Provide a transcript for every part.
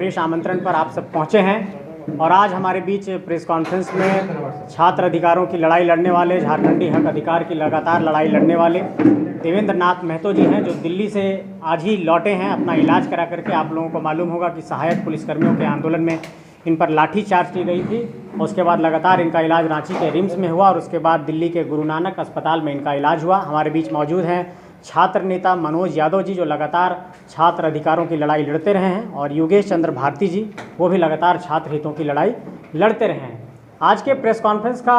विशेष आमंत्रण पर आप सब पहुंचे हैं और आज हमारे बीच प्रेस कॉन्फ्रेंस में छात्र अधिकारों की लड़ाई लड़ने वाले, झारखंडी हक अधिकार की लगातार लड़ाई लड़ने वाले देवेंद्र नाथ महतो जी हैं, जो दिल्ली से आज ही लौटे हैं अपना इलाज करा करके। आप लोगों को मालूम होगा कि सहायक पुलिसकर्मियों के आंदोलन में इन पर लाठीचार्ज की गई थी और उसके बाद लगातार इनका इलाज रांची के रिम्स में हुआ और उसके बाद दिल्ली के गुरु नानक अस्पताल में इनका इलाज हुआ। हमारे बीच मौजूद हैं छात्र नेता मनोज यादव जी, जो लगातार छात्र अधिकारों की लड़ाई लड़ते रहे हैं, और योगेश चंद्र भारती जी, वो भी लगातार छात्र हितों की लड़ाई लड़ते रहे हैं। आज के प्रेस कॉन्फ्रेंस का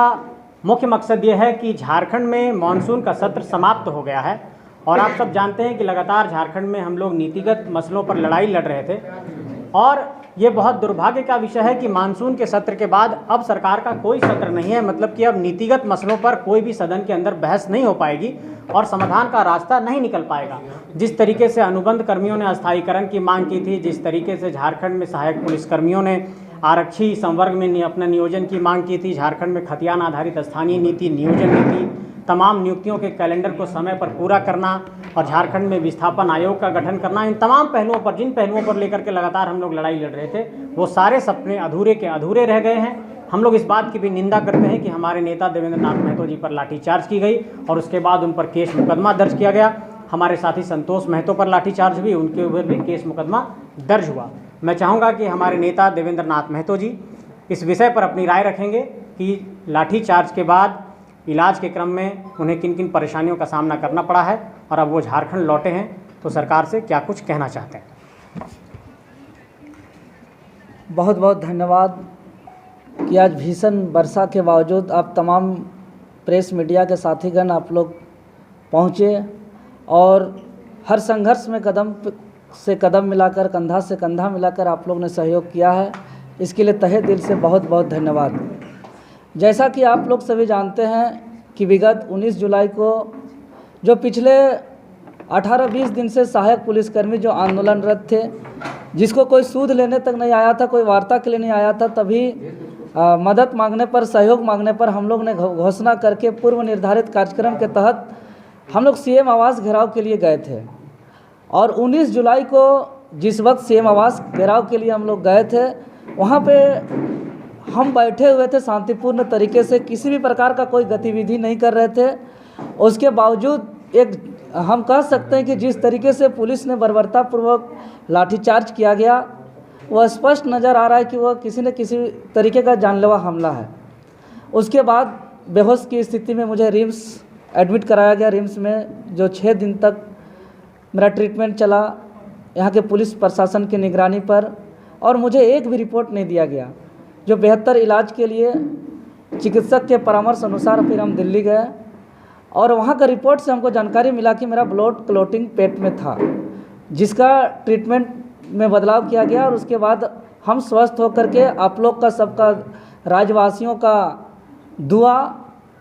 मुख्य मकसद ये है कि झारखंड में मानसून का सत्र समाप्त हो गया है और आप सब जानते हैं कि लगातार झारखंड में हम लोग नीतिगत मसलों पर लड़ाई लड़ रहे थे और ये बहुत दुर्भाग्य का विषय है कि मानसून के सत्र के बाद अब सरकार का कोई सत्र नहीं है, मतलब कि अब नीतिगत मसलों पर कोई भी सदन के अंदर बहस नहीं हो पाएगी और समाधान का रास्ता नहीं निकल पाएगा। जिस तरीके से अनुबंध कर्मियों ने अस्थायीकरण की मांग की थी, जिस तरीके से झारखंड में सहायक पुलिसकर्मियों ने आरक्षी संवर्ग में अपने नियोजन की मांग की थी, झारखंड में खतियान आधारित स्थानीय नीति, नियोजन नीति, तमाम नियुक्तियों के कैलेंडर को समय पर पूरा करना और झारखंड में विस्थापन आयोग का गठन करना, इन तमाम पहलुओं पर, जिन पहलुओं पर लेकर के लगातार हम लोग लड़ाई लड़ रहे थे, वो सारे सपने अधूरे के अधूरे रह गए हैं। हम लोग इस बात की भी निंदा करते हैं कि हमारे नेता देवेंद्र नाथ महतो जी पर लाठीचार्ज की गई और उसके बाद उन पर केस मुकदमा दर्ज किया गया। हमारे साथी संतोष महतो पर लाठीचार्ज हुई, उनके ऊपर भी केस मुकदमा दर्ज हुआ। मैं चाहूँगा कि हमारे नेता देवेंद्र नाथ महतो जी इस विषय पर अपनी राय रखेंगे कि लाठीचार्ज के बाद इलाज के क्रम में उन्हें किन किन परेशानियों का सामना करना पड़ा है और अब वो झारखंड लौटे हैं तो सरकार से क्या कुछ कहना चाहते हैं। बहुत बहुत धन्यवाद कि आज भीषण वर्षा के बावजूद आप तमाम प्रेस मीडिया के साथीगण आप लोग पहुँचे और हर संघर्ष में कदम से कदम मिलाकर, कंधा से कंधा मिलाकर आप लोग ने सहयोग किया है। इसके लिए तहे दिल से बहुत बहुत धन्यवाद। जैसा कि आप लोग सभी जानते हैं कि विगत 19 जुलाई को जो पिछले 18-20 दिन से सहायक पुलिसकर्मी जो आंदोलनरत थे, जिसको कोई सूद लेने तक नहीं आया था, कोई वार्ता के लिए नहीं आया था, तभी मदद मांगने पर, सहयोग मांगने पर हम लोग ने घोषणा करके पूर्व निर्धारित कार्यक्रम के तहत हम लोग सीएम आवास घेराव के लिए गए थे। और 19 जुलाई को जिस वक्त सीएम आवास घेराव के लिए हम लोग गए थे, वहाँ पे हम बैठे हुए थे शांतिपूर्ण तरीके से, किसी भी प्रकार का कोई गतिविधि नहीं कर रहे थे। उसके बावजूद एक हम कह सकते हैं कि जिस तरीके से पुलिस ने बर्बरतापूर्वक लाठीचार्ज किया गया, वह स्पष्ट नज़र आ रहा है कि वह किसी न किसी तरीके का जानलेवा हमला है। उसके बाद बेहोश की स्थिति में मुझे रिम्स एडमिट कराया गया। रिम्स में जो 6 दिन तक मेरा ट्रीटमेंट चला यहाँ के पुलिस प्रशासन की निगरानी पर, और मुझे एक भी रिपोर्ट नहीं दिया गया। जो बेहतर इलाज के लिए चिकित्सक के परामर्श अनुसार फिर हम दिल्ली गए और वहाँ का रिपोर्ट से हमको जानकारी मिला कि मेरा ब्लड क्लॉटिंग पेट में था, जिसका ट्रीटमेंट में बदलाव किया गया और उसके बाद हम स्वस्थ होकर के आप लोग का, सबका, राज्यवासियों का दुआ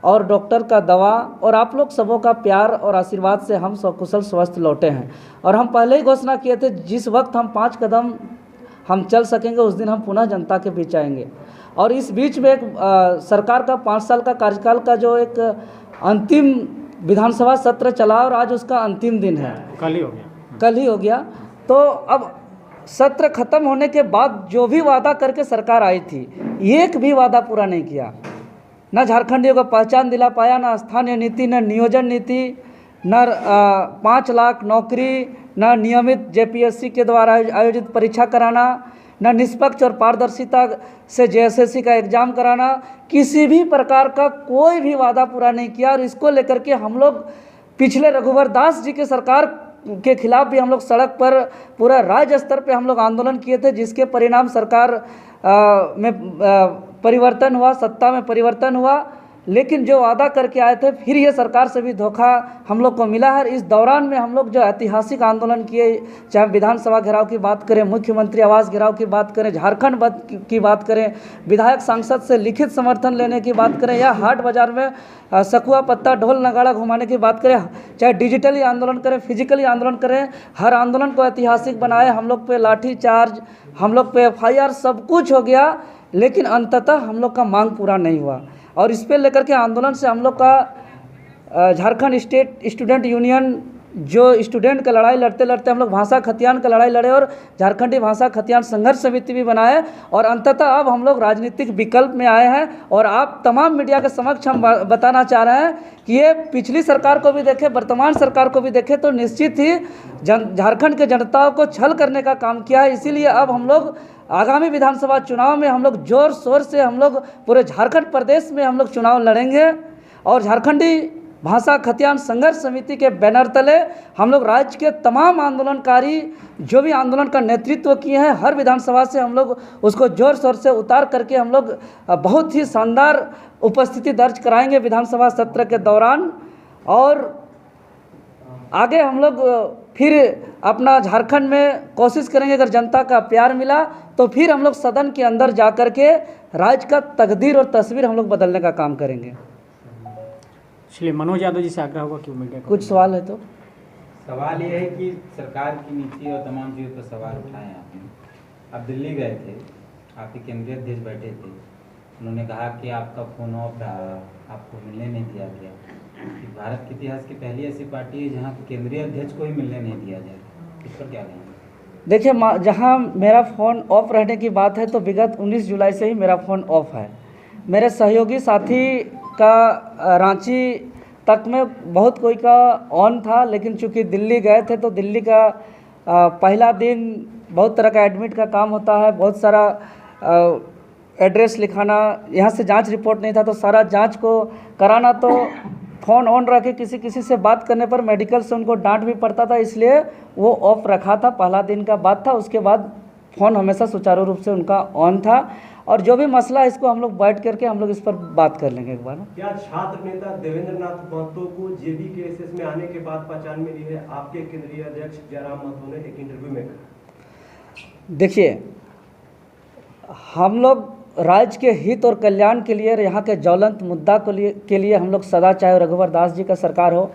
और डॉक्टर का दवा और आप लोग सबों का प्यार और आशीर्वाद से हम सकुशल स्वस्थ लौटे हैं। और हम पहले ही घोषणा किए थे, जिस वक्त हम 5 कदम हम चल सकेंगे उस दिन हम पुनः जनता के बीच आएंगे। और इस बीच में एक सरकार का 5 साल का कार्यकाल का जो एक अंतिम विधानसभा सत्र चला और आज उसका अंतिम दिन है, कल ही हो गया। तो अब सत्र खत्म होने के बाद जो भी वादा करके सरकार आई थी, एक भी वादा पूरा नहीं किया। न झारखंडियों को पहचान दिला पाया, न स्थानीय नीति, न नियोजन नीति, न 5 लाख नौकरी, न नियमित जेपीएससी के द्वारा आयोजित परीक्षा कराना, न निष्पक्ष और पारदर्शिता से जेएसएससी का एग्ज़ाम कराना, किसी भी प्रकार का कोई भी वादा पूरा नहीं किया। और इसको लेकर के हम लोग पिछले रघुवर दास जी के सरकार के खिलाफ भी हम लोग सड़क पर पूरा राज्य स्तर पे हम लोग आंदोलन किए थे, जिसके परिणाम सरकार में परिवर्तन हुआ, सत्ता में परिवर्तन हुआ। लेकिन जो वादा करके आए थे, फिर ये सरकार से भी धोखा हम लोग को मिला है। इस दौरान में हम लोग जो ऐतिहासिक आंदोलन किए, चाहे विधानसभा घेराव की बात करें, मुख्यमंत्री आवास घेराव की बात करें, झारखंड बंद की बात करें, विधायक सांसद से लिखित समर्थन लेने की बात करें, या हाट बाज़ार में सकुआ पत्ता ढोल नगाड़ा घुमाने की बात करें, चाहे डिजिटली आंदोलन करें, फिजिकली आंदोलन करें, हर आंदोलन को ऐतिहासिक बनाए। हम लोग पे लाठीचार्ज, हम लोग पे FIR, सब कुछ हो गया, लेकिन अंततः हम लोग का मांग पूरा नहीं हुआ। और इस पे लेकर के आंदोलन से हम लोग का झारखंड स्टेट स्टूडेंट यूनियन जो स्टूडेंट का लड़ाई लड़ते लड़ते हम लोग भाषा खतियान का लड़ाई लड़े और झारखंडी भाषा खतियान संघर्ष समिति भी बनाए, और अंततः अब हम लोग राजनीतिक विकल्प में आए हैं। और आप तमाम मीडिया के समक्ष हम बताना चाह रहे हैं कि ये पिछली सरकार को भी देखें, वर्तमान सरकार को भी देखें तो निश्चित ही झारखंड के जनता को छल करने का काम किया है। इसीलिए अब हम लोग आगामी विधानसभा चुनाव में हम लोग जोर शोर से हम लोग पूरे झारखंड प्रदेश में हम लोग चुनाव लड़ेंगे, और झारखंडी भाषा खतियान संघर्ष समिति के बैनर तले हम लोग राज्य के तमाम आंदोलनकारी जो भी आंदोलन का नेतृत्व किए हैं, हर विधानसभा से हम लोग उसको जोर शोर से उतार करके हम लोग बहुत ही शानदार उपस्थिति दर्ज कराएंगे विधानसभा सत्र के दौरान। और आगे हम लोग फिर अपना झारखंड में कोशिश करेंगे, अगर जनता का प्यार मिला तो फिर हम लोग सदन के अंदर जा कर के राज्य का तकदीर और तस्वीर हम लोग बदलने का काम करेंगे। इसलिए मनोज यादव जी से आग्रह होगा कि मीडिया कुछ सवाल है तो सवाल ये है कि सरकार की नीति और तमाम चीज़ों पर सवाल उठाए हैं आपने। आप दिल्ली गए थे, आपके केंद्रीय अध्यक्ष बैठे थे, उन्होंने कहा कि आपका फ़ोन ऑफ रहा, आपको मिलने नहीं दिया गया। कि भारत के इतिहास की पहली ऐसी पार्टी है जहाँ केंद्रीय अध्यक्ष को ही मिलने नहीं दिया जाए, इस पर क्या कहेंगे? देखिए, जहाँ मेरा फ़ोन ऑफ रहने की बात है तो विगत 19 जुलाई से ही मेरा फ़ोन ऑफ है। मेरे सहयोगी साथी का रांची तक में बहुत कोई का ऑन था, लेकिन चूंकि दिल्ली गए थे तो दिल्ली का पहला दिन बहुत तरह का एडमिट का काम होता है, बहुत सारा एड्रेस लिखाना, यहाँ से जांच रिपोर्ट नहीं था तो सारा जांच को कराना, तो फ़ोन ऑन रख के किसी से बात करने पर मेडिकल से उनको डांट भी पड़ता था, इसलिए वो ऑफ रखा था। पहला दिन का बात था, उसके बाद फ़ोन हमेशा सुचारू रूप से उनका ऑन था। और जो भी मसला है इसको हम लोग बैठ करके हम लोग इस पर बात कर लेंगे एक बार। क्या छात्र नेता देवेंद्र नाथ महतो को जेबी के एसएस में आने के बाद पहचान मिली है? आपके केंद्रीय अध्यक्ष जयराम महतो ने एक इंटरव्यू में कहा। देखिए, हम लोग राज्य के हित और कल्याण के लिए, यहाँ के ज्वलंत मुद्दा के लिए हम लोग सदा, चाहे रघुवर दास जी का सरकार हो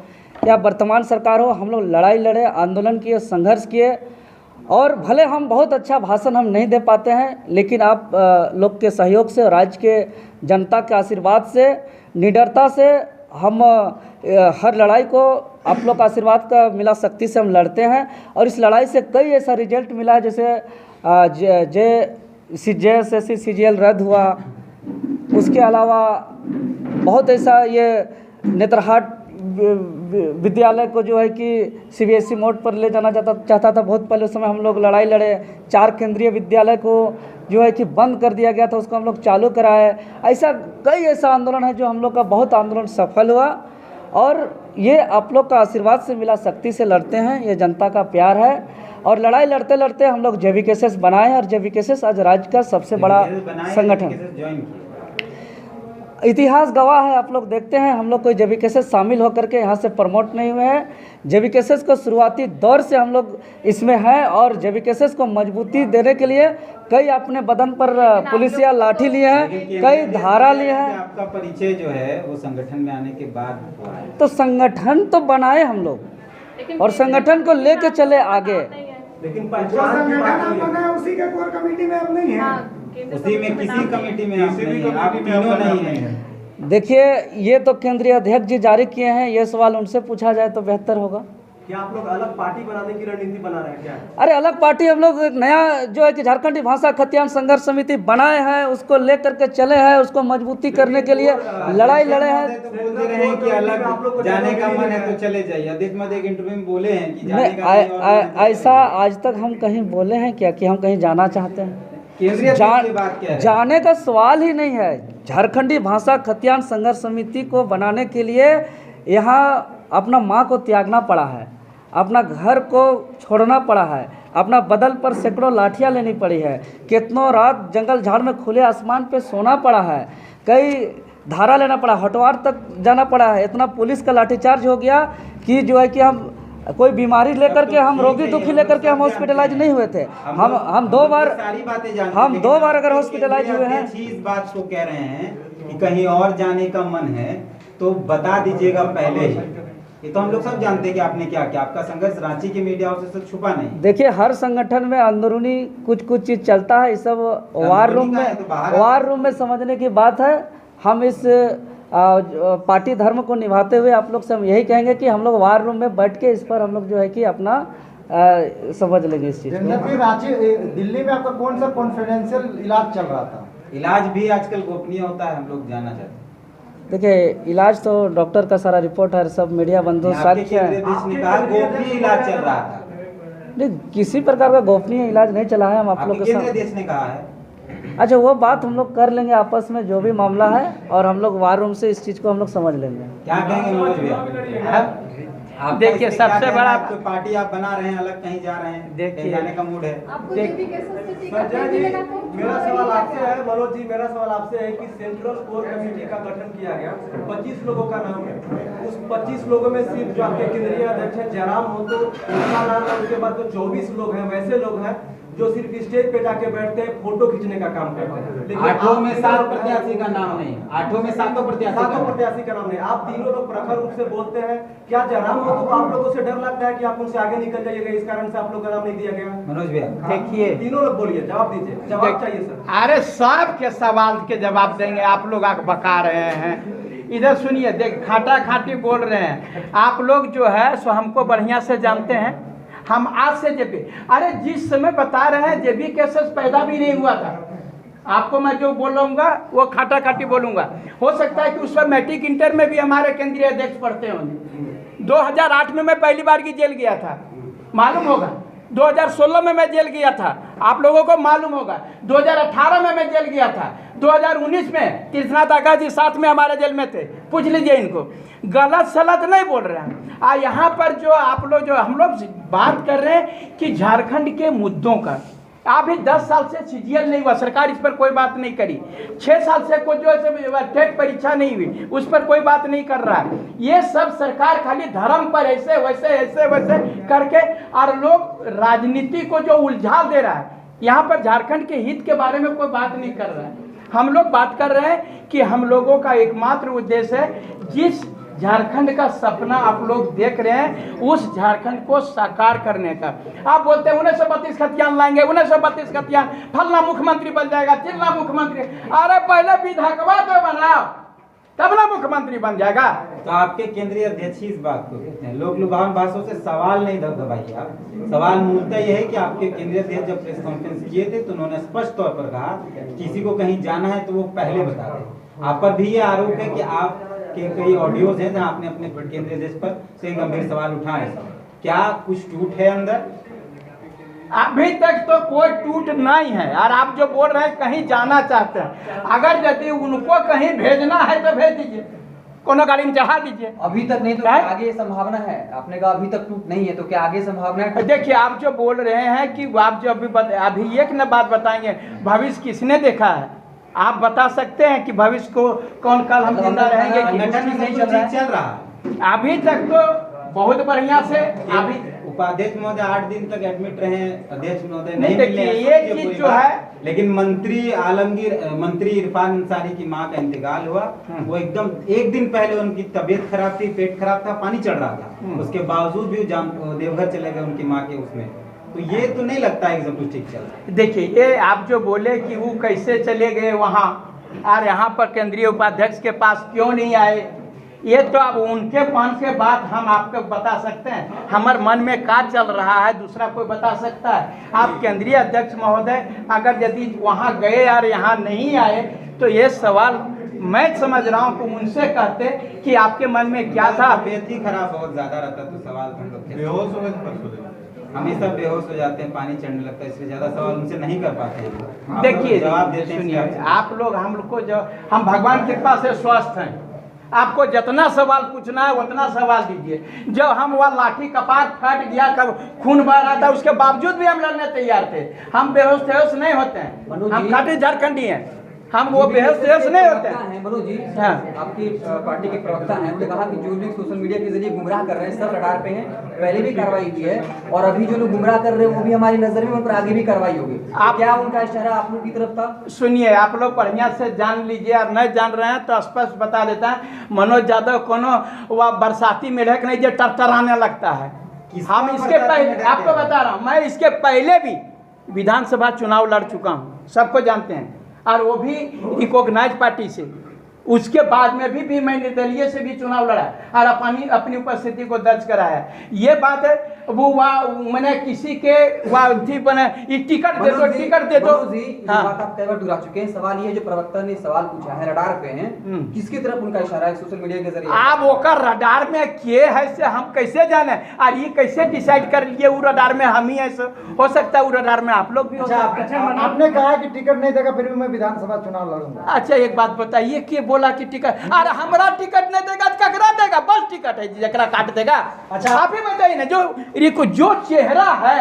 या वर्तमान सरकार हो, हम लोग लड़ाई लड़े, आंदोलन किए, संघर्ष किए। और भले हम बहुत अच्छा भाषण हम नहीं दे पाते हैं, लेकिन आप लोग के सहयोग से, राज्य के जनता के आशीर्वाद से, निडरता से हम हर लड़ाई को आप लोग का आशीर्वाद का मिला शक्ति से हम लड़ते हैं। और इस लड़ाई से कई ऐसा रिजल्ट मिला है, जैसे JSSC CGL रद्द हुआ, उसके अलावा बहुत ऐसा ये नेत्रहाट विद्यालय को जो है कि CBSE मोड पर ले जाना चाहता था, बहुत पहले उस समय हम लोग लड़ाई लड़े। 4 केंद्रीय विद्यालय को जो है कि बंद कर दिया गया था, उसको हम लोग चालू कराए। ऐसा कई ऐसा आंदोलन है जो हम लोग का बहुत आंदोलन सफल हुआ, और ये आप लोग का आशीर्वाद से मिला शक्ति से लड़ते हैं, ये जनता का प्यार है। और लड़ाई लड़ते लड़ते हम लोग JVKSS बनाए, और JVKSS आज राज्य का सबसे बड़ा संगठन, इतिहास गवाह है। आप लोग देखते हैं, हम लोग कोई JVKSS शामिल होकर के यहाँ से प्रमोट नहीं हुए हैं। JVKSS को शुरुआती दौर से हम लोग इसमें हैं, और JVKSS को मजबूती देने के लिए कई अपने बदन पर पुलिसिया लाठी लिए हैं, कई धारा लिए हैं। आपका परिचय जो है वो संगठन में आने के बाद हुआ है। तो संगठन तो बनाए हम लोग, और संगठन को लेके चले आगे। लेकिन उसी के कोर कमेटी में अब नहीं है, उसी में किसी कमेटी में आप तीनों नहीं हैं। देखिए, ये तो केंद्रीय अध्यक्ष जी जारी किए हैं, ये सवाल उनसे पूछा जाए तो बेहतर होगा। क्या आप लोग अलग पार्टी बनाने की रणनीति बना रहे हैं क्या? अरे अलग पार्टी, हम लोग एक नया जो है कि झारखंडी भाषा खतियान संघर्ष समिति बनाए हैं, उसको लेकर के चले हैं, उसको मजबूती करने के लिए लड़ाई लड़े हैं। तो बोल दे रहे हैं कि अलग जाने का मन है तो चले जाइए। अधिक मत एक इंटरव्यू में बोले हैं कि जाने का ऐसा आज तक हम कहीं बोले हैं क्या कि हम कहीं जाना चाहते हैं? केंद्रीय की बात क्या है? जाने का सवाल ही नहीं है। झारखंडी भाषा खतियान संघर्ष समिति को बनाने के लिए यहाँ अपना माँ को त्यागना पड़ा है, अपना घर को छोड़ना पड़ा है, अपना बदल पर सैकड़ों लाठियाँ लेनी पड़ी है, कितनों रात जंगल झाड़ में खुले आसमान पे सोना पड़ा है, कई धारा लेना पड़ा, हटवार तक जाना पड़ा है। इतना पुलिस का लाठीचार्ज हो गया कि जो है कि हम कोई बीमारी लेकर के, हम रोगी दुखी लेकर के हम हॉस्पिटलाइज नहीं हुए थे। हम 2 बार, सारी बातें जानते, हम 2 बार अगर हॉस्पिटलाइज हुए हैं। इस बात को कह रहे हैं कि कहीं और जाने का मन है तो बता दीजिएगा पहले ही। ये तो हम लोग सब जानते हैं कि आपने क्या किया। आपका संघर्ष रांची के मीडिया हाउस से छुपा नहीं। देखिए, हर संगठन में अंदरूनी कुछ चीज़ चलता है, ये सब वार रूम में समझने की बात है। हम इस पार्टी धर्म को निभाते हुए आप लोग से हम यही कहेंगे कि हम लोग वार रूम में बैठ के इस पर हम लोग जो है कि अपना समझ लेंगे इस चीज़ को। रांची दिल्ली में आपका कौन सा कॉन्फिडेंशियल इलाज चल रहा था? इलाज भी आजकल गोपनीय होता है, हम लोग जानना चाहते हैं। देखिए इलाज तो डॉक्टर का सारा रिपोर्ट है, सब मीडिया बंधु साक्ष्य है। गोपनीय इलाज चल रहा था। नहीं, किसी प्रकार का गोपनीय इलाज नहीं चला है। हम आप लोग के साथ देश ने कहा है। अच्छा, वो बात हम लोग कर लेंगे आपस में, जो भी मामला है, और हम लोग वार रूम से इस चीज़ को हम लोग समझ लेंगे। क्या कहेंगे मनोज भैया? आप देखिए, सबसे बड़ा पार्टी आप बना रहे हैं, अलग कहीं जा रहे हैं, देखिए जाने का मूड है। संजय जी, मेरा सवाल आपसे है, मनोज जी, मेरा सवाल आपसे है कि सेंट्रल कोर कमेटी का गठन किया गया, 25 लोगों का नाम है। उस 25 लोगों में सिर्फ जो आपके केंद्रीय अध्यक्ष हैं जयराम महतो, उनका नाम है। उसके बाद जो 24 लोग हैं वैसे लोग हैं जो सिर्फ स्टेज पे जाके बैठते हैं, फोटो खींचने का काम करते हैं। लेकिन 8 में 7 प्रत्याशी का नाम नहीं, 8 में 7 प्रत्याशी का नाम नहीं। आप तीनों लोग प्रखर रूप से बोलते हैं। क्या जयराम महतो को आप लोगों से डर लगता है कि आप उनसे आगे निकल जाइएगा, इस कारण से आप लोग का नाम नहीं दिया गया? मनोज भैया देखिए, तीनों लोग बोलिए, जवाब दीजिए, जवाब चाहिए सर। अरे सब के सवाल के जवाब देंगे, आप लोग आग बका रहे हैं। इधर सुनिए, देख खाटा खाटी बोल रहे हैं आप लोग जो है सो हमको बढ़िया से जानते हैं। हम आज से जेबी, अरे जिस समय बता रहे हैं जेबी केसेस पैदा भी नहीं हुआ था। आपको मैं जो बोलूँगा वो खाटा खाटी बोलूँगा। हो सकता है कि उस पर मैट्रिक इंटर में भी हमारे केंद्रीय अध्यक्ष पढ़ते होंगे। 2008 में मैं पहली बार की जेल गया था, मालूम होगा। 2016 में मैं जेल गया था, आप लोगों को मालूम होगा। 2018 में मैं जेल गया था। 2019 में तीर्थनाथ आका जी साथ में हमारे जेल में थे, पूछ लीजिए इनको। गलत सलत नहीं बोल रहे हैं। यहाँ पर जो आप लोग जो हम लोग बात कर रहे हैं कि झारखंड के मुद्दों का, अभी 10 साल से सीजीएल नहीं हुआ, सरकार इस पर कोई बात नहीं करी। 6 साल से कोई जो टेट परीक्षा नहीं हुई, उस पर कोई बात नहीं कर रहा है। ये सब सरकार खाली धर्म पर ऐसे वैसे करके और लोग राजनीति को जो उलझा दे रहा है, यहाँ पर झारखंड के हित के बारे में कोई बात नहीं कर रहा है। हम लोग बात कर रहे हैं कि हम लोगों का एकमात्र उद्देश्य है, जिस झारखंड का सपना आप लोग देख रहे हैं उस झारखंड को साकार करने का। आप बोलते हैं 1932 खतियान लाएंगे, 1932 खतियान, फलना मुख्यमंत्री बन जाएगा, चिल्ला मुख्यमंत्री। अरे पहले विधायकवा तो बनाओ, तब ना मुख्यमंत्री बन जाएगा। तो आपके केंद्रीय अध्यक्ष इस बात को कहते हैं, लोग लुभावन भाषाओं से सवाल नहीं दबाइए आप। सवाल मूलतः यह है कि आपके केंद्रीय अध्यक्ष जब प्रेस कॉन्फ्रेंस किए थे तो उन्होंने स्पष्ट तौर पर कहा किसी को कहीं जाना है तो वो पहले बता दें। आप पर भी ये आरोप है कि आप के कई ऑडियोज हैं जहां आपने अपने केंद्रीय अध्यक्ष पर से गंभीर सवाल उठाए हैं। क्या कुछ टूट है अंदर? अभी तक तो कोई टूट नहीं है। और आप जो बोल रहे हैं कहीं जाना चाहते हैं, अगर यदि उनको कहीं भेजना है तो भेज दीजिए, कोनो गाड़ी में चढ़ा दीजिए। अभी तक नहीं तो आगे संभावना है? आपने कहा अभी तक टूट नहीं है, तो क्या आगे संभावना है? देखिए, आप जो बोल रहे हैं कि आप जो अभी एक न बात बताएंगे, भविष्य किसने देखा है? आप बता सकते हैं कि भविष्य को कौन कल हम जिंदा रहेंगे कि नहीं चल रहा? अभी तक तो बहुत बढ़िया से। अभी उपाध्यक्ष महोदय 8 दिन तक एडमिट रहे, अध्यक्ष महोदय नहीं मिले। ये चीज जो है, लेकिन मंत्री इरफान अंसारी की मां का इंतकाल हुआ, वो एकदम एक दिन पहले उनकी तबीयत खराब थी, पेट खराब था, पानी चढ़ रहा था, उसके बावजूद भी देवघर चले गए उनकी मां के उसमें। तो ये तो नहीं लगता है कि सब कुछ ठीक चल रहा है। देखिए, ये आप जो बोले कि वो कैसे चले गए वहाँ और यहाँ पर केंद्रीय उपाध्यक्ष के पास क्यों नहीं आए, ये तो अब उनके मन के बात हम आपको बता सकते हैं। हमारे मन में क्या चल रहा है दूसरा कोई बता सकता है? आप केंद्रीय अध्यक्ष महोदय अगर यदि वहाँ गए और यहाँ नहीं आए तो ये सवाल मैं समझ रहा हूँ कि उनसे कहते कि आपके मन में क्या था। तबीयत ही खराब बहुत ज्यादा रहता तो सवाल हम लोग बेहोश हो गए, हमेशा बेहोश हो जाते हैं, पानी चढ़ने लगता है, इसलिए ज्यादा सवाल उनसे नहीं कर पाते हैं। देखिए, जवाब देते हैं। सुनिए, आप लोग हम लोग को जो हम भगवान की कृपा से स्वस्थ हैं, आपको जितना सवाल पूछना है उतना सवाल दीजिए। जब हम वह लाठी कपार फट गया, कब खून बह रहा था, उसके बावजूद भी हम लड़ने तैयार थे। हम बेहोश नहीं होते हैं, हम खाटी झारखंडी हैं, हम वो बेहोश नहीं होते हैं। मनोज जी, हाँ। आपकी पार्टी के प्रवक्ता हैं, उन्होंने कहा कि जो लोग सोशल मीडिया के जरिए गुमराह कर रहे हैं सब रडार पे हैं, पहले भी कार्रवाई की है और अभी जो लोग गुमराह कर रहे हैं वो भी हमारी नजर में, उन पर आगे भी कार्रवाई होगी। क्या उनका इशारा आप लोग की तरफ था? सुनिए, आप लोग बढ़िया से जान लीजिए, और नहीं जान रहे हैं तो स्पष्ट बता देता है। मनोज यादव कोनो वह बरसाती मेढक नहीं जो टरटराने लगता है। हम इसके पहले आपको बता रहा हूँ, मैं इसके पहले भी विधानसभा चुनाव लड़ चुका हूँ, सबको जानते हैं, और वो भी रिकॉग्नाइज पार्टी से। उसके बाद में भी मैं निर्दलीय से भी चुनाव लड़ा और अपनी उपस्थिति को दर्ज कराया। ये बात है वो मैंने किसी के बने टिकट दे दो जी, हाँ। बात आप कई बार दोहरा चुके हैं। सवाल ये जो प्रवक्ता ने सवाल पूछा है रडार पे हैं, किसकी तरफ उनका इशारा है सोशल मीडिया के जरिए? आप ओकर रडार में के है से हम कैसे जाने और ये कैसे डिसाइड कर लिए वो रडार में हम ही ऐसे हो सकता है वो रडार में आप लोग भी हो सकते हैं। आपने कहा कि टिकट नहीं देगा फिर भी मैं विधानसभा चुनाव लड़ूंगा। अच्छा एक बात बताइए कि बोला कि टिकट अरे हमारा टिकट नहीं देगा तो ककरा देगा? बस टिकट है जकरा काट देगा। अच्छा आप ही बताइए ना जो चेहरा है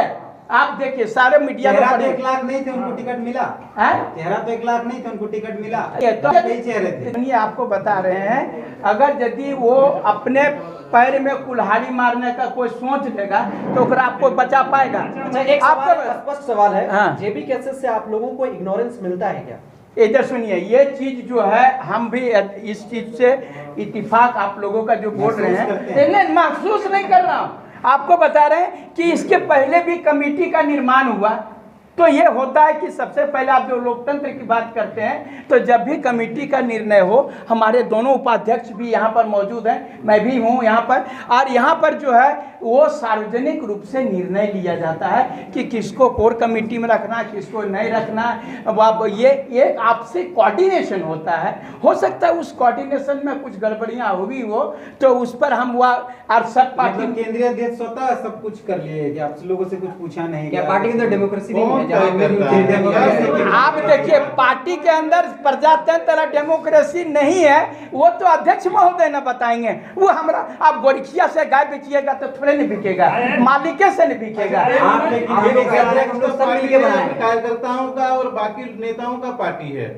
आप देखिए सारे मीडिया में 1 लाख नहीं थे उनको टिकट मिला है। चेहरा तो 1 लाख नहीं थे उनको टिकट मिला। तो कई चेहरे थे। ये आपको बता रहे हैं अगर यदि वो अपने पैर में कुल्हाड़ी मारने का कोई सोच लेगा तो ओकरा आपको बचा पाएगा। अच्छा एक स्पष्ट सवाल है, जेबी केसेस से आप लोगों को इग्नोरेंस मिलता है क्या? इधर सुनिए ये चीज जो है हम भी इस चीज से इत्तेफाक आप लोगों का जो बोल रहे हैं नहीं महसूस नहीं कर रहा हूँ। आपको बता रहे हैं कि इसके पहले भी कमेटी का निर्माण हुआ तो ये होता है कि सबसे पहले आप जो लोकतंत्र की बात करते हैं तो जब भी कमेटी का निर्णय हो हमारे दोनों उपाध्यक्ष भी यहाँ पर मौजूद हैं, मैं भी हूँ यहाँ पर, और यहाँ पर जो है वो सार्वजनिक रूप से निर्णय लिया जाता है कि किसको कोर कमेटी में रखना किसको नहीं रखना। अब ये एक आपसे कोऑर्डिनेशन होता है, हो सकता है उस कोऑर्डिनेशन में कुछ गड़बड़ियाँ हुई हो तो उस पर हम और सब पार्टी केंद्रीय अध्यक्ष स्वतः सब कुछ कर लिए कि आप लोगों से कुछ पूछा नहीं क्या पार्टी के अंदर डेमोक्रेसी नहीं है? आप देखिए पार्टी के अंदर प्रजातंत्र डेमोक्रेसी नहीं है वो तो अध्यक्ष महोदय न बताएंगे। वो हमरा आप गोरखिया से गाय बेचिएगा तो थोड़े नहीं बिकेगा, मालिके से नहीं बिकेगा। कार्यकर्ताओं का और बाकी नेताओं का पार्टी है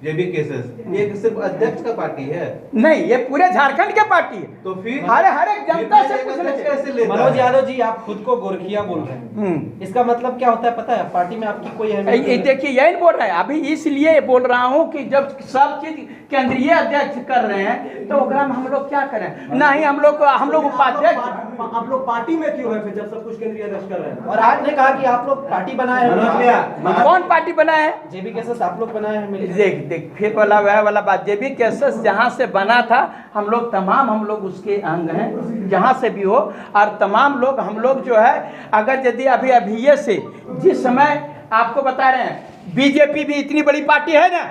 जेबी केसेस, ये सिर्फ अध्यक्ष का पार्टी है नहीं, ये पूरे झारखंड के पार्टी है। तो फिर हर एक जनता से कैसे लेता मनोज यादव जी आप खुद को गोरखिया बोल रहे हैं, इसका मतलब क्या होता है पता है? पार्टी में आपकी कोई अहमियत? देखिए यही बोल रहे हैं अभी इसलिए बोल रहा हूँ कि जब सब चीज केंद्रीय अध्यक्ष कर रहे हैं तो हम लोग क्या करें? नहीं हम लोग उपाध्यक्ष। आप लोग पार्टी में क्यों है फिर जब सब कुछ केंद्रीय अध्यक्ष कर रहे हैं? और आपने कहा कि आप लोग पार्टी बनाए हैं, कौन पार्टी बनाए हैं? जेबी केसेस आप लोग बनाए हैं। देख फिर वाला बात जेबी केसेस जहाँ से बना था हम लोग उसके अंग हैं जहाँ से भी हो, और तमाम लोग हम लोग जो है अगर यदि अभी से जिस समय आपको बता रहे हैं बीजेपी भी इतनी बड़ी पार्टी है ना,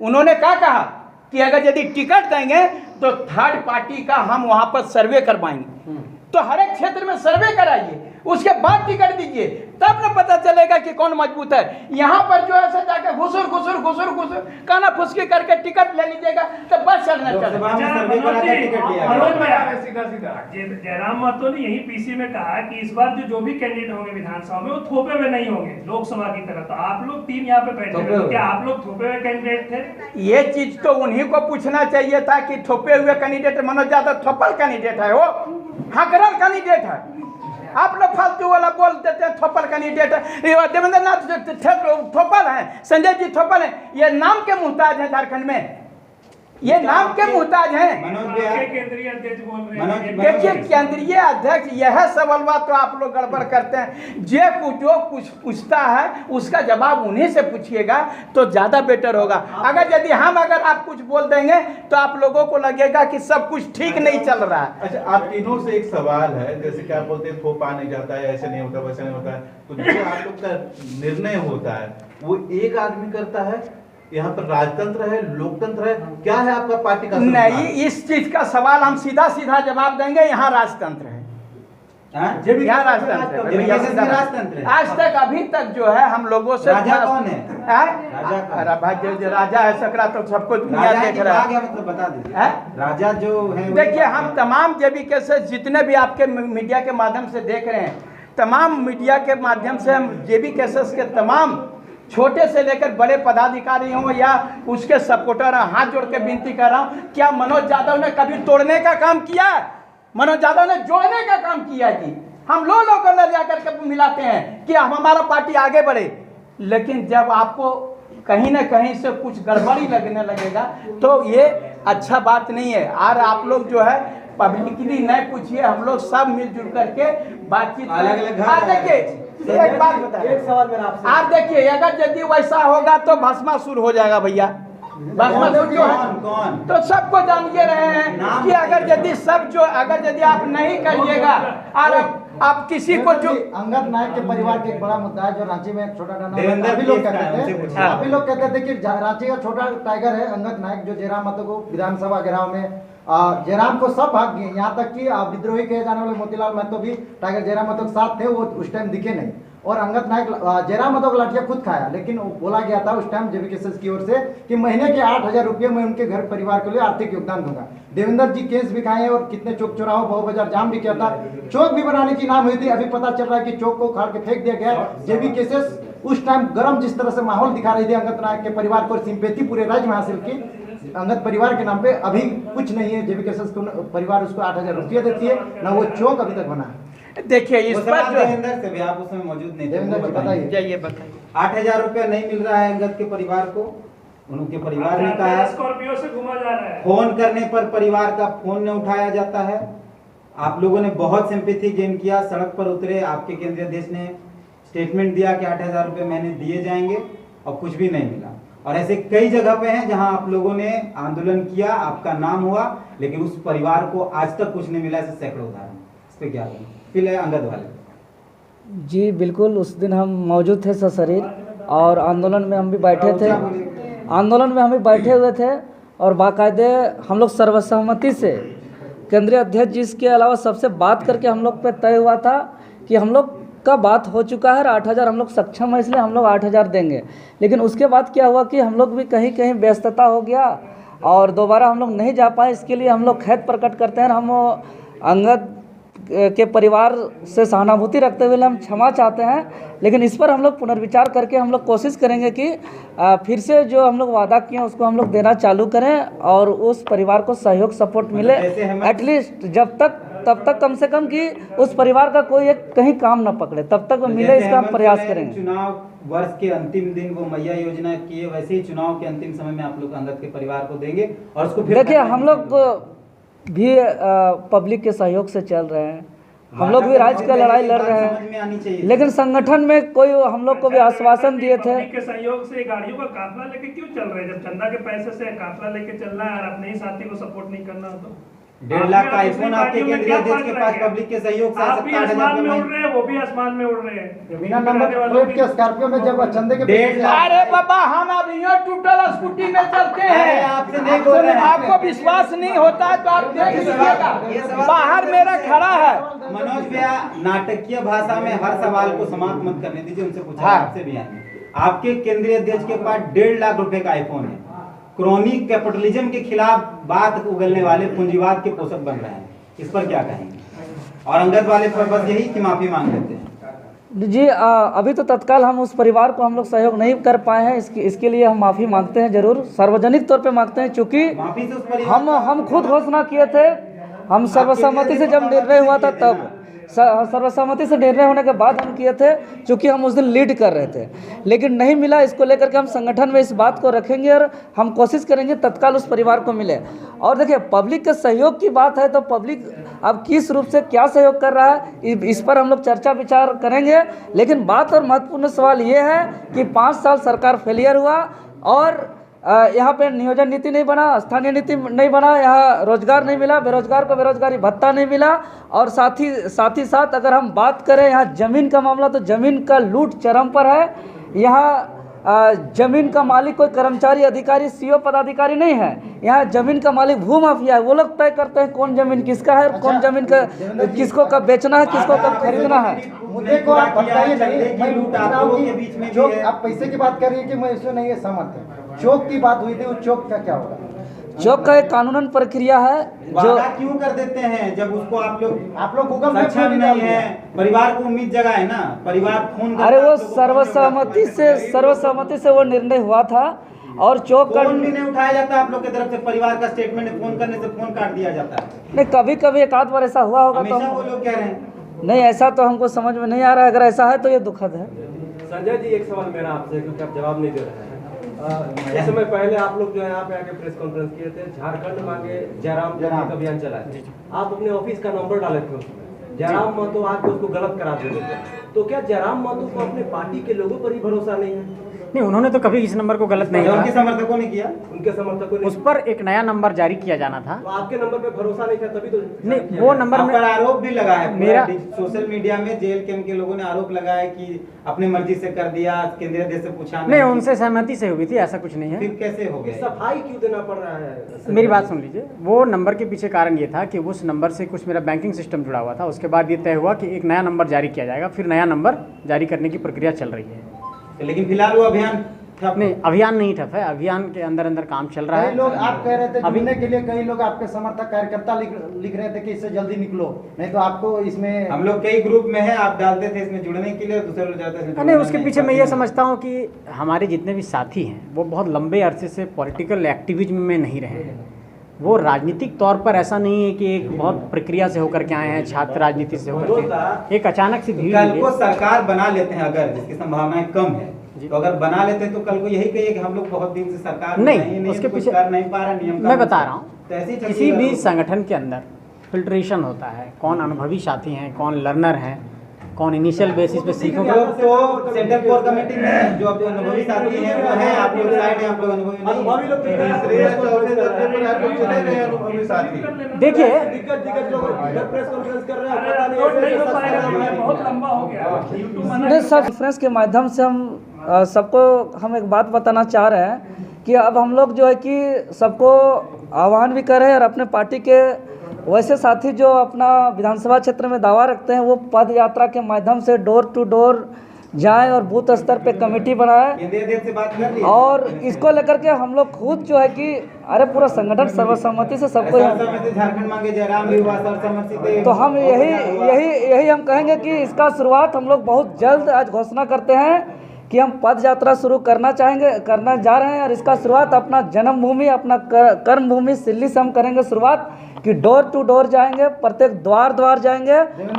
उन्होंने क्या कहा कि अगर यदि टिकट देंगे तो थर्ड पार्टी का हम वहां पर सर्वे करवाएंगे। तो हर एक क्षेत्र में सर्वे कराइए उसके बाद टिकट दीजिए तब न पता चलेगा कि कौन मजबूत है। यहाँ पर जो है जाके घुसुर काना फुसकी करके टिकट ले लीजिएगा तो बस चलना जयराम महतो ने यही पीसी में कहा कि इस बार जो भी कैंडिडेट होंगे विधानसभा में वो थोपे हुए नहीं होंगे लोकसभा की तरह। तो आप लोग 3 यहाँ पे बैठे हैं, क्या आप लोग थोपे हुए कैंडिडेट थे? ये चीज तो उन्हीं को पूछना चाहिए था कि थोपे हुए कैंडिडेट मनोज यादव थोपल कैंडिडेट है, वो हकरल कैंडिडेट है। आप लोग फालतू वाला बोल देते हैं थोपल कैंडिडेट है। देवेंद्र नाथ थोपल है, संजय जी थोपल है, ये नाम के मुहताज है झारखंड में, ये नाम के मुहताज हैं। केंद्रीय अध्यक्ष बोल रहे हैं। देखिए केंद्रीय अध्यक्ष यह सवाल बात तो आप लोग गड़बड़ करते हैं। जो कुछ पूछता है उसका जवाब उन्हीं से पूछिएगा तो ज्यादा बेटर होगा। अगर आप कुछ बोल देंगे तो आप लोगों को लगेगा कि सब कुछ ठीक नहीं चल रहा है। अच्छा आप तीनों से एक सवाल है, जैसे कि आप बोलते हैं थोपा नहीं जाता है, ऐसे नहीं होता वैसे नहीं होता है, तो जो आप लोग का निर्णय होता है वो एक आदमी करता है? यहाँ पर राजतंत्र है, लोकतंत्र है, क्या है आपका पार्टी का? नहीं, इस चीज का सवाल हम सीधा जवाब देंगे। यहाँ राजतंत्र है, यहाँ राजतंत्र है। आज तक अभी तक जो है हम लोगों से राजा कौन है? राजा है सकरा तो सबको दुनिया देख रहा है, मतलब बता दीजिए राजा जो है। देखिए हम तमाम जेबी केसेस जितने भी आपके मीडिया के माध्यम से देख रहे हैं, तमाम मीडिया के माध्यम से हम जेबी केसेस के तमाम छोटे से लेकर बड़े पदाधिकारी हों या उसके सपोर्टर हाथ जोड़ के विनती कर रहा हूं, क्या मनोज यादव ने कभी तोड़ने का काम किया? मनोज यादव ने जोड़ने का काम किया जी। हम लोगों को ले जाकर के मिलाते हैं कि हम हमारा पार्टी आगे बढ़े, लेकिन जब आपको कहीं ना कहीं से कुछ गड़बड़ी लगने लगेगा तो ये अच्छा बात नहीं है। और आप लोग जो है पब्लिकली नहीं पूछिए, हम लोग सब मिलजुल करके बातचीत देखिए एक बात बताइए, एक सवाल मेरा आपसे, आप देखिए अगर यदि वैसा होगा तो भस्मासुर हो जाएगा भैया। बस मत सोचो है तो सबको जानिए रहे हैं कि अगर यदि आप नहीं करिएगा और आप किसी को जो अंगद नायक के परिवार के एक बड़ा मुद्दा है जो रांची में एक छोटा टाइगर अभी लोग कहते थे कि रांची का छोटा टाइगर है अंगद नायक जो जयराम महतो को विधानसभा घेराव में जयराम को सब भाग गए, यहाँ तक कि विद्रोही कहे जाने वाले मोतीलाल महतो भी टाइगर जयराम महतो के साथ थे, वो उस टाइम दिखे नहीं। और अंगद नायक जयराम महतो का लाठिया खुद खाया, लेकिन बोला गया था उस टाइम जेबीकेएसएस की ओर से कि महीने के 8,000 रुपये मैं उनके घर परिवार के लिए आर्थिक योगदान दूंगा। देवेंद्र जी केस भी खाए और कितने चौक चौराहों बहु बाजार जाम भी किया था, चौक भी बनाने की नाम हुई थी। अभी पता चल रहा है कि चौक को उखाड़ के फेंक दिया गया। जेबीकेएसएस उस टाइम गर्म जिस तरह से माहौल दिखा रही थी अंगद नायक के परिवार को, सिंपैथी पूरे राज्य में हासिल की अंगद परिवार के नाम पे, अभी कुछ नहीं है। जेबीकेएसएस परिवार उसको 8,000 रुपये देती है, ना वो चौक अभी तक बना है। देखिए इस पर देवेंद्र से भी आप उसमें मौजूद नहीं थे, बताइए 8,000 रुपया नहीं मिल रहा है अंगद के परिवार को। उनके परिवार ने कहा है स्कॉर्पियो से घुमा जा रहा है, फोन करने पर परिवार का फोन न उठाया जाता है। आप लोगों ने बहुत सिंपैथी गेन किया, सड़क पर उतरे, आपके केंद्रीय अध्यक्ष ने स्टेटमेंट दिया कि 8,000 रुपये महीने दिए जाएंगे और कुछ भी नहीं मिला। और ऐसे कई जगह पे हैं जहां आप लोगों ने आंदोलन किया, आपका नाम हुआ, लेकिन उस परिवार को आज तक कुछ नहीं मिला। ऐसे सैकड़ों उदाहरण, इस पे क्या करें? फिर अंगद वाले जी बिल्कुल, उस दिन हम मौजूद थे सशरीर और आंदोलन में हम भी बैठे थे, आंदोलन में हम भी बैठे हुए थे और बाकायदे हम लोग सर्वसहमति से केंद्रीय अध्यक्ष जी के अलावा सबसे बात करके हम लोग पे तय हुआ था कि हम लोग का बात हो चुका है, 8,000 हम लोग सक्षम है, इसलिए हम लोग 8,000 देंगे। लेकिन उसके बाद क्या हुआ कि हम लोग भी कहीं कहीं व्यस्तता हो गया और दोबारा हम लोग नहीं जा पाए। इसके लिए हम लोग खेद प्रकट करते हैं। हम अंगद के परिवार से सहानुभूति रखते हुए हम क्षमा चाहते हैं, लेकिन इस पर हम लोग पुनर्विचार करके हम लोग कोशिश करेंगे कि फिर से जो हम लोग वादा किए उसको हम लोग देना चालू करें और उस परिवार को सहयोग सपोर्ट मिले। एटलीस्ट तब तक कम से कम कि उस परिवार का कोई एक कहीं काम न पकड़े, तब तक मिले, इसका हम प्रयास करेंगे। चुनाव वर्ष के अंतिम दिन वो मैया योजना किए, वैसे ही चुनाव के अंतिम समय में आप लोग अंगद के परिवार को देंगे और उसको फिर देखिए हम लोग भी पब्लिक के सहयोग से चल रहे हैं, हम लोग भी राज्य का लड़ाई लड़ रहे हैं, लेकिन संगठन में कोई हम लोग को भी आश्वासन दिए थे। पब्लिक के सहयोग से गाड़ियों का काफिला लेके क्यों चल रहे हैं? जब चंदा के पैसे से काफिला लेके चलना है और अपने ही साथी को सपोर्ट नहीं करना तो 1.5 लाख का आईफोन आपके केंद्रीय अध्यक्ष के पास पब्लिक के सहयोग से आप भी आसमान में उड़ रहे हैं, वो भी आसमान में उड़ रहे हैं बिना नंबर प्लेट के स्कॉर्पियो में जब चंदे के 1.5 लाख। अरे बाबा हम अब यो टूटल स्कूटी में चलते हैं, आपसे नहीं बोल रहे हैं। आपको विश्वास नहीं होता है तो आप देख लीजिएगा, बाहर मेरा खड़ा है। मनोज भैया नाटकीय भाषा में हर सवाल को समाप्त मत करने दीजिए, उनसे पूछा आपसे भी आएंगे। आपके केंद्रीय अध्यक्ष के पास 1.5 लाख रुपए का आईफोन है, क्रोनी कैपिटलिज्म के खिलाफ बात उगलने वाले पूंजीवाद के पोषक बन रहे हैं, इस पर क्या कहेंगे? और अंगद वाले पर बस यही कि माफी मांग लेते हैं जी। अभी तो तत्काल हम उस परिवार को हम लोग सहयोग नहीं कर पाए हैं, इसके लिए हम माफ़ी मांगते हैं, जरूर सार्वजनिक तौर पे मांगते हैं, क्योंकि हम खुद घोषणा किए थे, हम सर्वसम्मति से जब निर्णय हुआ था तब सर्वसम्मति से निर्णय होने के बाद हम किए थे, क्योंकि हम उस दिन लीड कर रहे थे, लेकिन नहीं मिला। इसको लेकर के हम संगठन में इस बात को रखेंगे और हम कोशिश करेंगे तत्काल उस परिवार को मिले। और देखिए पब्लिक के सहयोग की बात है तो पब्लिक अब किस रूप से क्या सहयोग कर रहा है इस पर हम लोग चर्चा विचार करेंगे, लेकिन बात और महत्वपूर्ण सवाल ये है कि 5 साल सरकार फेलियर हुआ और यहाँ पे नियोजन नीति नहीं बना, स्थानीय नीति नहीं बना, यहाँ रोजगार नहीं मिला, बेरोजगार को बेरोजगारी भत्ता नहीं मिला, और साथ ही साथ अगर हम बात करें यहाँ जमीन का मामला तो जमीन का लूट चरम पर है। यहाँ जमीन का मालिक कोई कर्मचारी अधिकारी सीओ पदाधिकारी नहीं है, यहाँ जमीन का मालिक भू माफिया है। वो लोग तय करते हैं कौन जमीन किसका है, कौन जमीन का किसको कब बेचना है, किसको कब खरीदना है। मुद्दे को आप बताइए नहीं, मैं पूछ रहा हूं कि जो आप पैसे की बात कर रही है कि मैं इसमें नहीं सहमत है। चौक की बात हुई थी, उस चौक का क्या होगा? चौक का एक कानूनन प्रक्रिया है जो क्यों कर देते हैं जब उसको आप लोग गूगल मैप सक्षम नहीं है, परिवार को उम्मीद जगह है ना, परिवार फोन करता। अरे वो सर्वसम्मति से वो निर्णय हुआ था और चौक का फोन भी नहीं उठाया जाता आप लोग की तरफ से, परिवार का स्टेटमेंट फोन करने से फोन काट दिया जाता है। नहीं, कभी कभी एक आध बार ऐसा हुआ होगा तो वो लोग कह रहे हैं नहीं, ऐसा तो हमको समझ में नहीं आ रहा है। अगर ऐसा है तो ये दुखद है। संजय जी एक सवाल मेरा आपसे, क्योंकि आप जवाब नहीं दे रहे हैं। इस समय पहले आप लोग जो है यहाँ पे आके प्रेस कॉन्फ्रेंस किए थे, झारखंड में आगे जयराम अभियान चलाए, आप अपने ऑफिस का नंबर डाले थे उसमें, जयराम महतो आके उसको गलत करा देते थे। तो क्या जयराम महतो को अपने पार्टी के लोगों पर ही भरोसा नहीं है? नहीं, उन्होंने तो कभी इस नंबर को गलत नहीं उनके कहा। समर्थकों ने किया, उनके समर्थकों ने उस पर एक नया नंबर जारी किया जाना था। तो आपके नंबर पे भरोसा नहीं था तभी तो नहीं, वो नंबर आप में पर आरोप भी लगा है मेरा सोशल मीडिया में, जेल कैंप के लोगों ने आरोप लगाया कि अपनी मर्जी से कर दिया, केंद्रीय अध्यक्ष से पूछा नहीं, उनसे सहमति से हुई थी, ऐसा कुछ नहीं है। फिर कैसे हो गया? सफाई क्यों देना पड़ रहा है? मेरी बात सुन लीजिए, वो नंबर के पीछे कारण ये था कि उस नंबर से कुछ मेरा बैंकिंग सिस्टम जुड़ा हुआ था। उसके बाद ये तय हुआ कि एक नया नंबर जारी किया जाएगा, फिर नया नंबर जारी करने की प्रक्रिया चल रही है। लेकिन फिलहाल वो अभियान नहीं, अभियान नहीं ठप है, अभियान के अंदर अंदर काम चल रहा है। कई लोग आप कह रहे थे जुड़ने के लिए, कई लोग आपके समर्थक कार्यकर्ता लिख रहे थे कि इससे जल्दी निकलो, नहीं तो आपको इसमें, हम लोग कई ग्रुप में हैं, आप डालते थे इसमें जुड़ने के लिए, दूसरे लोग जाते थे। नहीं, उसके पीछे मैं ये समझता हूँ कि हमारे जितने भी साथी हैं वो बहुत लंबे अरसे से पॉलिटिकल एक्टिविज्म में नहीं रहे हैं। वो राजनीतिक तौर पर ऐसा नहीं है कि एक बहुत प्रक्रिया से होकर के आए हैं, छात्र राजनीति से होकर के, एक अचानक से भीड़ कल को सरकार बना लेते हैं, अगर जिसकी संभावनाएं कम है तो अगर बना लेते हैं तो कल को यही कहिए कि हम लोग बहुत दिन से सरकार नहीं, उसके पीछे कर नहीं पा रहे, नियम मैं बता रहा हूँ, तो ऐसे ही किसी भी संगठन के अंदर फिल्ट्रेशन होता है, कौन अनुभवी साथी हैं, कौन लर्नर हैं, कौन इनिशियल बेसिस पे सीखोगे। तो सेंट्रल कोर कमेटी में जो अब अनुभवी साथी हैं वो हैं, आप लोग साइड हैं, आप लोग अनुभवी लोग देखिए, दिग्गज लोग प्रेस कॉन्फ्रेंस कर रहे हैं, पता नहीं बहुत लंबा हो गया। नहीं, सब कॉन्फ्रेंस के माध्यम से हम सबको हम एक बात बताना चाह रहे हैं कि अब हम लोग जो है कि सबको आह्वान भी कर रहे हैं और अपने पार्टी के वैसे साथी जो अपना विधानसभा क्षेत्र में दावा रखते हैं वो पद यात्रा के माध्यम से डोर टू डोर जाएं और बूथ स्तर पे कमेटी बनाएं, केंद्रीय अध्यक्ष से बात कर ली और इसको लेकर के हम लोग खुद जो है कि अरे पूरा संगठन सर्वसम्मति से सबको, झारखंड मांगे जयराम भी हुआ सर्वसम्मति, तो हम यही हम कहेंगे कि इसका शुरुआत हम लोग बहुत जल्द आज घोषणा करते हैं कि हम पद यात्रा शुरू करना जा रहे हैं और इसका शुरुआत अपना जन्मभूमि, अपना कर्म भूमि सिल्ली से हम करेंगे शुरुआत, कि डोर टू डोर जाएंगे, प्रत्येक द्वार जाएंगे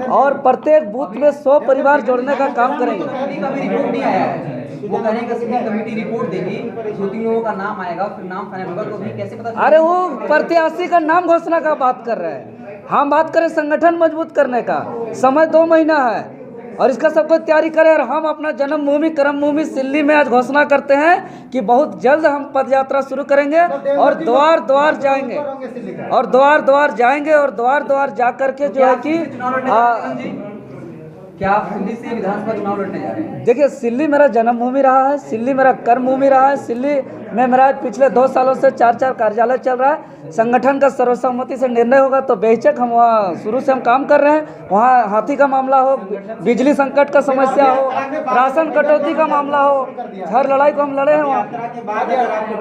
और प्रत्येक बूथ में 100 परिवार जोड़ने का काम करेंगे। रिपोर्ट नहीं आया है, वो करेंगे सिर्फ कमेटी रिपोर्ट देगी, 2-3 लोगों का नाम आएगा, फिर नाम फाइनल होगा, तो भी कैसे पता? अरे वो प्रत्याशी का नाम घोषणा का बात कर रहे हैं, हम बात करें संगठन मजबूत करने का। समय 2 महीना है और इसका सबको तैयारी करें और हम अपना जन्मभूमि कर्मभूमि सिल्ली में आज घोषणा करते हैं कि बहुत जल्द हम पद यात्रा शुरू करेंगे और द्वार जाएंगे और द्वार जाएंगे और द्वार जा करके जो है कि क्या आप सिल्ली से विधानसभा चुनाव लड़ने जा रहे हैं? देखिए, सिल्ली मेरा जन्मभूमि रहा है, सिल्ली मेरा कर्मभूमि रहा है, सिल्ली में मेरा पिछले 2 सालों से 4 कार्यालय चल रहा है। संगठन का सर्वसम्मति से निर्णय होगा तो बेशक हम वहाँ शुरू से हम काम कर रहे हैं। वहाँ हाथी का मामला हो, बिजली संकट का समस्या हो, राशन कटौती का मामला हो, हर लड़ाई को हम लड़े हैं वहाँ।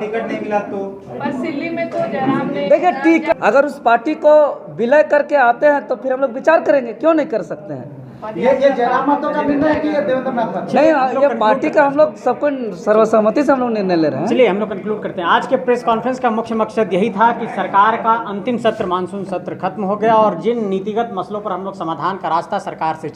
टिकट नहीं मिला तो सिल्ली में तो जयराम ने, देखिए, टिकट अगर उस पार्टी को विलय करके आते हैं तो फिर हम लोग विचार करेंगे, क्यों नहीं कर सकते हैं। ये जयराम महतो का निर्णय है कि ये देवेंद्र नाथ का? नहीं, ये पार्टी का हम लोग सबको सर्वसम्मति से हम लोग निर्णय ले रहे हैं। चलिए हम लोग कंक्लूड करते हैं। आज के प्रेस कॉन्फ्रेंस का मुख्य मकसद यही था कि सरकार का अंतिम सत्र, मानसून सत्र खत्म हो गया और जिन नीतिगत मसलों पर हम लोग समाधान का रास्ता सरकार से